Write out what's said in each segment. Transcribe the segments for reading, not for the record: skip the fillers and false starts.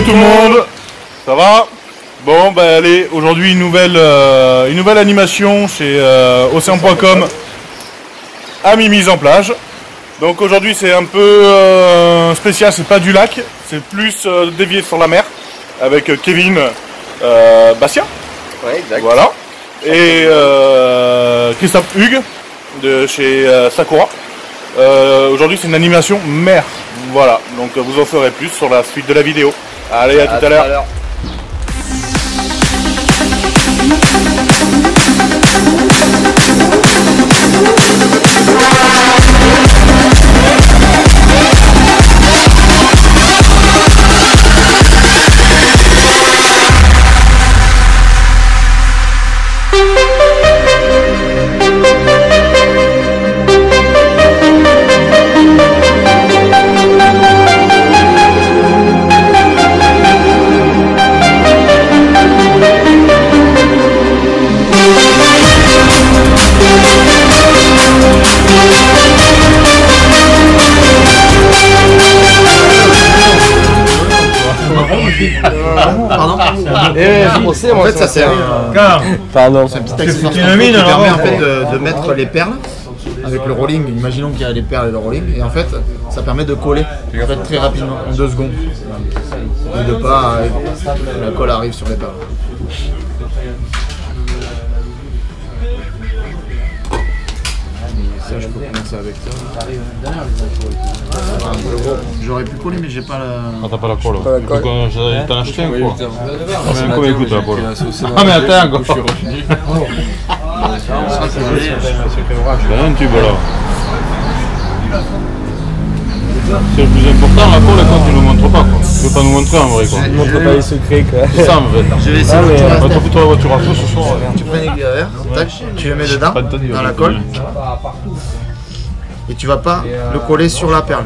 tout le monde, ça va? Bon bah allez, aujourd'hui une nouvelle animation chez Océan.com Amis mise en plage. Donc aujourd'hui c'est un peu spécial, c'est pas du lac, c'est plus dévié sur la mer avec Kevin Bastia. Ouais, exact. Voilà. Et Christophe Hugues de chez Sakura. Aujourd'hui c'est une animation mer. Voilà, donc vous en ferez plus sur la suite de la vidéo. Allez, à tout à l'heure. Pardon. En fait, ça c'est un petit accessoire qui permet en fait de mettre les perles avec le rolling. Imaginons qu'il y a les perles et le rolling, et en fait, ça permet de coller en fait, très rapidement, en 2 secondes, et de pas la colle arrive sur les perles. Ça, je peux commencer avec ça. J'aurais pu coller, mais j'ai pas la. Ah, t'as pas la colle. T'en as acheté un quoi? Mais combien coûte la colle? Ah, mais attends, quoi. C'est un tube là. C'est le plus important, la colle, quand tu nous montres pas quoi. Tu veux pas nous montrer en vrai quoi. Tu ne montres pas les secrets quoi. C'est ça en fait. Je vais essayer. On va te foutre la voiture à feu ce soir. Tu prends les aiguilles tac, tu les mets dedans, dans la colle. Et tu vas pas le coller sur la perle.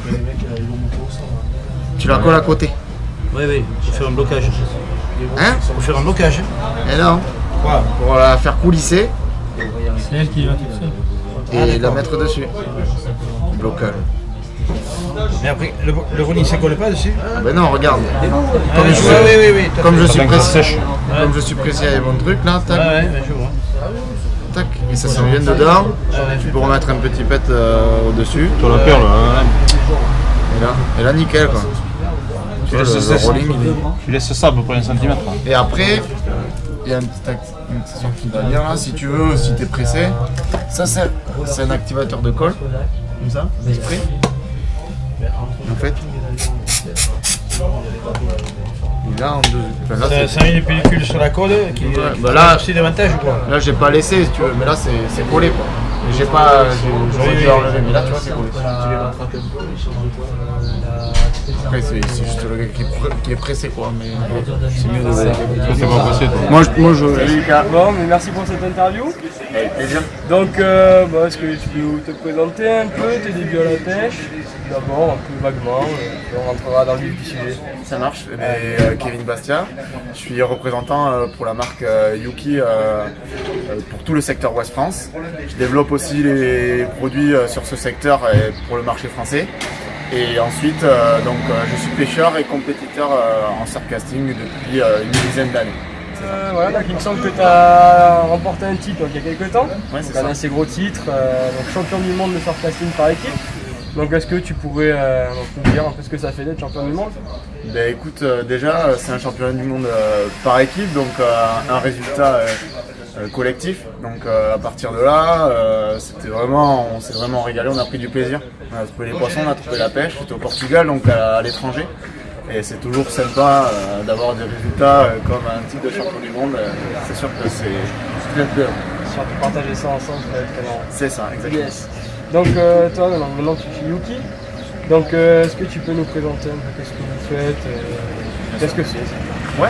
Tu la colles à côté. Oui, oui, pour faire un blocage. Hein? Pour faire un blocage. Et non. Pour la faire coulisser. C'est elle qui va tout seul. Et la mettre dessus. Blocage. Mais après, le rolling ça colle pas dessus? Ah ben non, regarde. Comme je suis pressé. Comme je suis pressé avec mon truc là, tac. Ouais, je vois. Tac. Et ça s'en vient dedans. Tu peux remettre un petit pet au-dessus. Sur la perle, hein. Et là nickel quoi. Tu vois, le rolling, Tu laisses ça à peu près 1 cm. Et après, il y a une petite accessoire qui va venir là, si tu veux, si tu es pressé. Ça c'est un activateur de colle, comme ça, exprès. En fait, il a en deux. Enfin, là, ça a mis des pellicules sur la colle qui là, c'est davantage ou quoi? là j'ai pas laissé si tu veux, mais là c'est collé quoi. Et j'ai pas, j'aurais dû enlever, mais là tu vois c'est collé. Après c'est juste le gars qui est pressé quoi, mais c'est mieux de C'est pas pressé toi. Moi je. Bon, mais merci pour cette interview. Avec plaisir. Donc, est-ce que tu peux te présenter un peu tes débuts à la pêche? D'abord, un peu vaguement, puis on rentrera dans le vif du sujet. Ça marche. Kevin Bastia, je suis représentant pour la marque Yuki pour tout le secteur Ouest France. Je développe aussi les produits sur ce secteur et pour le marché français. Et ensuite, je suis pêcheur et compétiteur en surfcasting depuis une dizaine d'années. Voilà, donc il me semble que tu as remporté un titre il y a quelques temps. Ouais, c'est un ça. assez gros titre, donc champion du monde de surfcasting par équipe. Donc est-ce que tu pourrais nous dire un peu ce que ça fait d'être champion du monde? Ben écoute, déjà c'est un championnat du monde par équipe, donc un résultat collectif. Donc à partir de là, on s'est vraiment régalé, on a pris du plaisir. On a trouvé les poissons, on a trouvé la pêche, c'était au Portugal, donc à l'étranger. Et c'est toujours sympa d'avoir des résultats comme un titre de champion du monde. C'est sûr que c'est bien de Histoire de partager ça ensemble, ça va être très marrant. C'est ça, exactement. Yes. Donc toi, maintenant tu es Yuki. Donc est-ce que tu peux nous présenter un peu qu'est-ce que vous faites? Qu'est-ce que c'est? Ouais.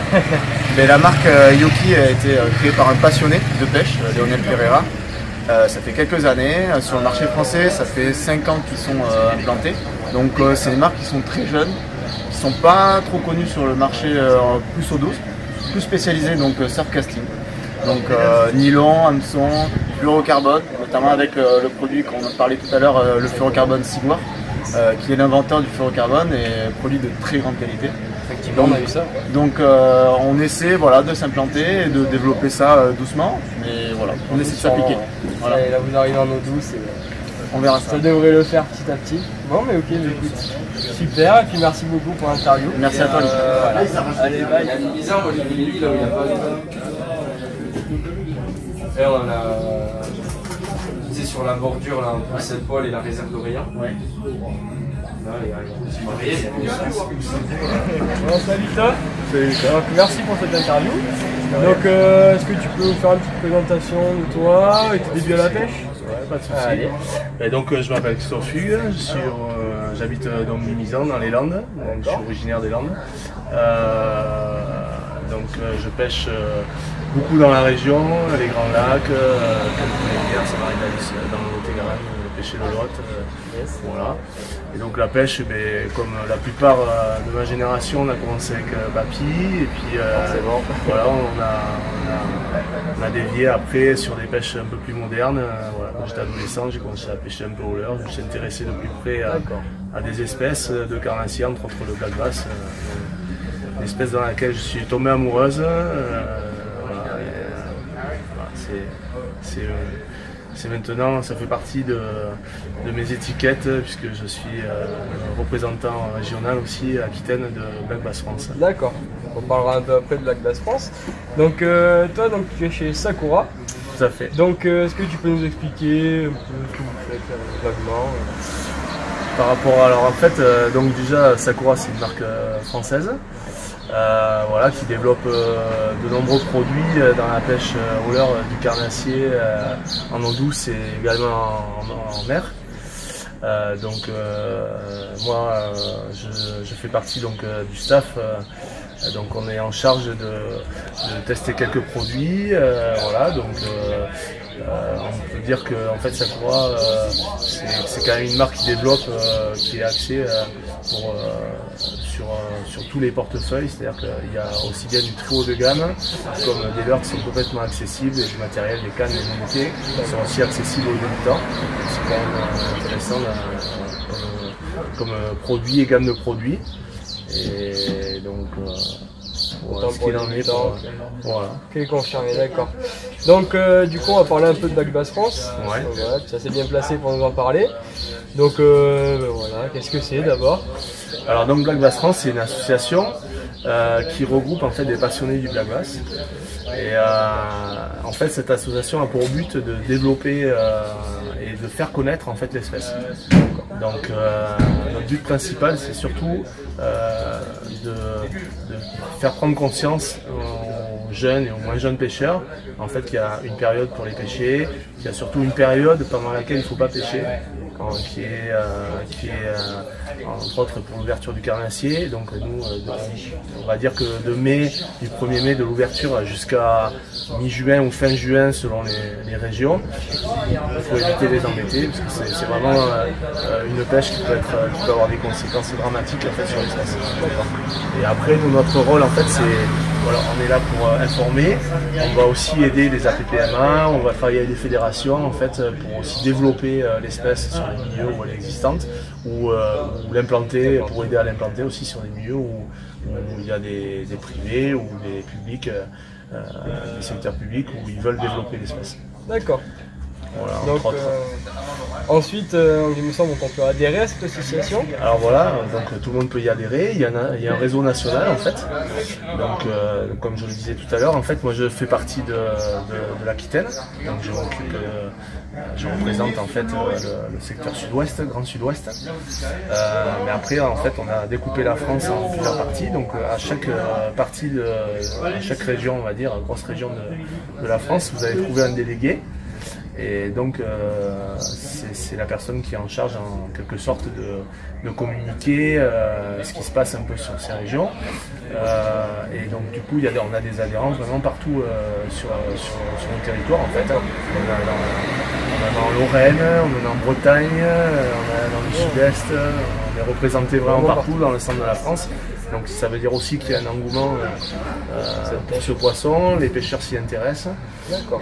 Mais la marque Yuki a été créée par un passionné de pêche, Lionel Pereira. Ça fait quelques années. Sur le marché français, ça fait 5 ans qu'ils sont implantés. Donc c'est des marques qui sont très jeunes, qui sont pas trop connues sur le marché plus eau douce, plus spécialisées donc surfcasting. Donc nylon, hameçon, fluorocarbone, notamment avec le produit qu'on parlait tout à l'heure, le fluorocarbone Sigwar, qui est l'inventeur du fluorocarbone et produit de très grande qualité. effectivement, on a eu ça. Donc on essaie voilà, de s'implanter et de développer ça doucement, mais voilà, on essaie de s'appliquer. Voilà. Et là vous arrivez en eau douce et On verra ça. ça devrait le faire petit à petit. Bon mais ok, écoute, super, et puis merci beaucoup pour l'interview. Merci à toi, Nick. Voilà. Allez, bye. Bizarre, moi j'ai mis lui là où il n'y a pas de... Et on a... C'est sur la bordure là, entre Saint-Paul et la réserve d'Orient. Ouais. Là, les gars, ils sont mariés, Bon, salut Tom. Donc, merci pour cette interview. Donc est-ce que tu peux nous faire une petite présentation de toi et tes débuts à la pêche? Ouais, pas de souci. Allez. Et donc je m'appelle Christophe Hugues, j'habite dans Mimizan dans les Landes, donc, je suis originaire des Landes. Je pêche beaucoup dans la région, les grands lacs, quelques rivières, ça m'arrive d'aller dans le Lot-et-Garonne, pêcher le Lot. Voilà. Et donc la pêche, comme la plupart de ma génération, on a commencé avec Bapi, et puis voilà, on a dévié après sur des pêches un peu plus modernes. Voilà. Quand j'étais adolescent, j'ai commencé à pêcher un peu au leurre, je me suis intéressé de plus près à des espèces de carnassiers, entre autres le black bass, une espèce dans laquelle je suis tombé amoureuse. C'est maintenant, ça fait partie de mes étiquettes puisque je suis représentant régional aussi à Aquitaine de Black Bass France. D'accord, on parlera un peu après de Black Bass France. Donc toi donc, tu es chez Sakura. Tout à fait. Donc est-ce que tu peux nous expliquer un peu ce que vous faites vaguement Par rapport, alors en fait, donc déjà Sakura c'est une marque française. Voilà, qui développe de nombreux produits dans la pêche au leurre du carnassier en eau douce et également en mer. Moi je fais partie donc, du staff, donc on est en charge de tester quelques produits. Voilà, donc on peut dire que en fait Sakura c'est quand même une marque qui développe, qui est axée sur tous les portefeuilles, c'est-à-dire qu'il y a aussi bien du très haut de gamme, comme des leurres qui sont complètement accessibles, et du matériel, des cannes, des unités, qui sont aussi accessibles aux débutants. C'est quand même intéressant comme produit et gamme de produits. Et donc voilà ce qu'il en est. Voilà. Ok, confirmé, d'accord. Donc du coup on va parler un peu de Black Bass France. Ouais. Donc, voilà, ça c'est bien placé pour nous en parler. Donc voilà, qu'est-ce que c'est d'abord? Alors donc Black Bass France c'est une association qui regroupe en fait des passionnés du Black Bass. Et en fait cette association a pour but de développer et de faire connaître en fait l'espèce. Donc notre but principal c'est surtout de faire prendre conscience aux jeunes et aux moins jeunes pêcheurs en fait qu'il y a une période pour les pêcher, qu'il y a surtout une période pendant laquelle il ne faut pas pêcher, qui est entre autres pour l'ouverture du carnassier. Donc nous on va dire que du 1er mai de l'ouverture jusqu'à mi-juin ou fin juin selon les régions, il faut éviter les embêter parce que c'est vraiment une pêche qui peut avoir des conséquences dramatiques en fait, sur l'espèce. Et après nous, notre rôle en fait c'est voilà, on est là pour informer, on va aussi aider les APPMA, on va travailler avec les fédérations en fait pour aussi développer l'espèce sur les milieux où elle est existante ou l'implanter, pour aider à l'implanter aussi sur des milieux où il y a des privés ou des publics, des secteurs publics où ils veulent développer l'espèce. D'accord. Voilà, Donc ensuite, il me semble qu'on peut adhérer à cette association. Alors voilà, donc tout le monde peut y adhérer, il y a un réseau national en fait. Donc comme je le disais tout à l'heure, en fait moi je fais partie de l'Aquitaine, donc je représente en fait le secteur sud-ouest, grand sud-ouest. Mais après en fait on a découpé la France en plusieurs parties, donc à chaque partie à chaque région, on va dire, grosse région de la France, vous allez trouver un délégué. Et donc c'est la personne qui est en charge en quelque sorte de communiquer ce qui se passe un peu sur ces régions. Et donc du coup on a des adhérents vraiment partout sur le territoire en fait. On en a en Lorraine, on en a en Bretagne, on en a dans le sud-est, on est représenté vraiment partout dans le centre de la France. Donc ça veut dire aussi qu'il y a un engouement pour ce poisson, les pêcheurs s'y intéressent.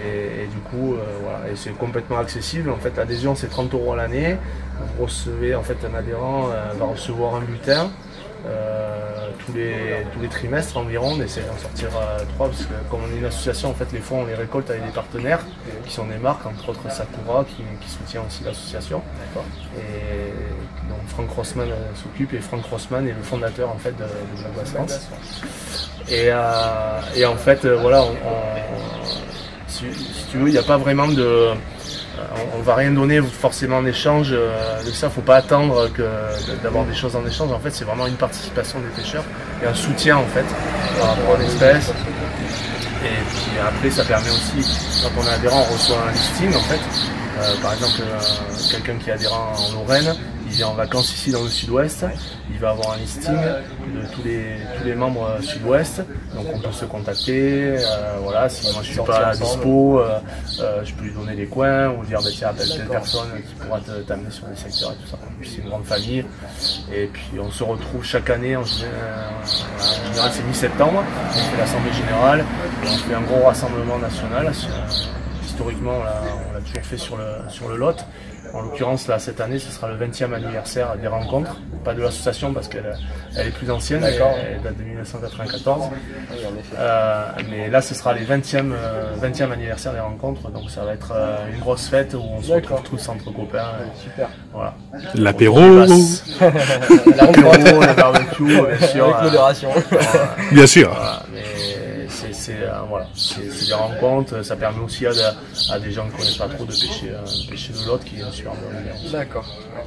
Et du coup, voilà, et c'est complètement accessible. En fait, l'adhésion c'est 30 € à l'année. Vous recevez, en fait, un adhérent va recevoir un butin tous les trimestres environ, on essaie d'en sortir 3 parce que comme on est une association, en fait les fonds on les récolte avec des partenaires qui sont des marques, entre autres Sakura qui soutient aussi l'association. Et donc Franck Rossmann s'occupe, et Franck Rossmann est le fondateur en fait de Black Bass France. Et en fait voilà, si tu veux, il n'y a pas vraiment de... On va rien donner forcément en échange de ça, faut pas attendre d'avoir des choses en échange. En fait, c'est vraiment une participation des pêcheurs et un soutien en fait par rapport à l'espèce. Et puis après, ça permet aussi, quand on est adhérent, on reçoit un listing en fait. Par exemple, quelqu'un qui est adhérent en Lorraine, il vient en vacances ici dans le sud-ouest, il va avoir un listing de tous les membres sud-ouest, donc on peut se contacter, voilà, si moi je suis pas dispo, je peux lui donner des coins, ou dire bah, tiens, appelle telle personne qui pourra t'amener sur les secteurs et tout ça. Puis c'est une grande famille, et puis on se retrouve chaque année, en général c'est mi-septembre, on fait l'assemblée générale, et on fait un gros rassemblement national. Historiquement, on l'a toujours fait sur le Lot. En l'occurrence, là, cette année, ce sera le 20e anniversaire des rencontres. Pas de l'association parce qu'elle est plus ancienne, elle date de 1994. Mais là, ce sera les 20e anniversaire des rencontres. Donc ça va être une grosse fête où on se retrouve tous entre copains. Super. Voilà. L'apéro. L'apéro, le barbecue, bien sûr. Avec modération. Bien sûr. Voilà, mais c'est des rencontres, ça permet aussi à des gens qui ne connaissent pas trop de pêcher le Lot, qui est un super bon univers. D'accord,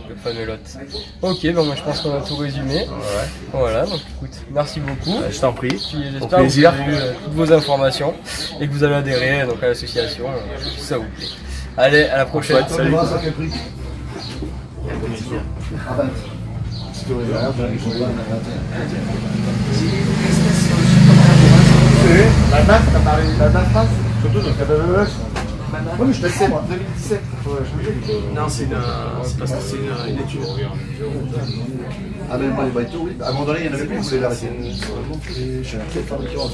le fameux Lot. Ok, bon, moi je pense qu'on a tout résumé. Ouais. Voilà, donc écoute, merci beaucoup. Je t'en prie. J'espère que vous avez eu toutes vos informations et que vous allez adhérer donc, à l'association, si ça vous plaît. Allez, à la prochaine. Salut. La BAF, t'as parlé de la BAF France? Surtout dans le KBBS. Oui, mais je te sais, moi, 2017. Non, c'est une étude. Ah, mais moi, les bateaux, oui. À un moment donné, il y en avait plus, vous voulez l'arrêter. Je suis un fabricant.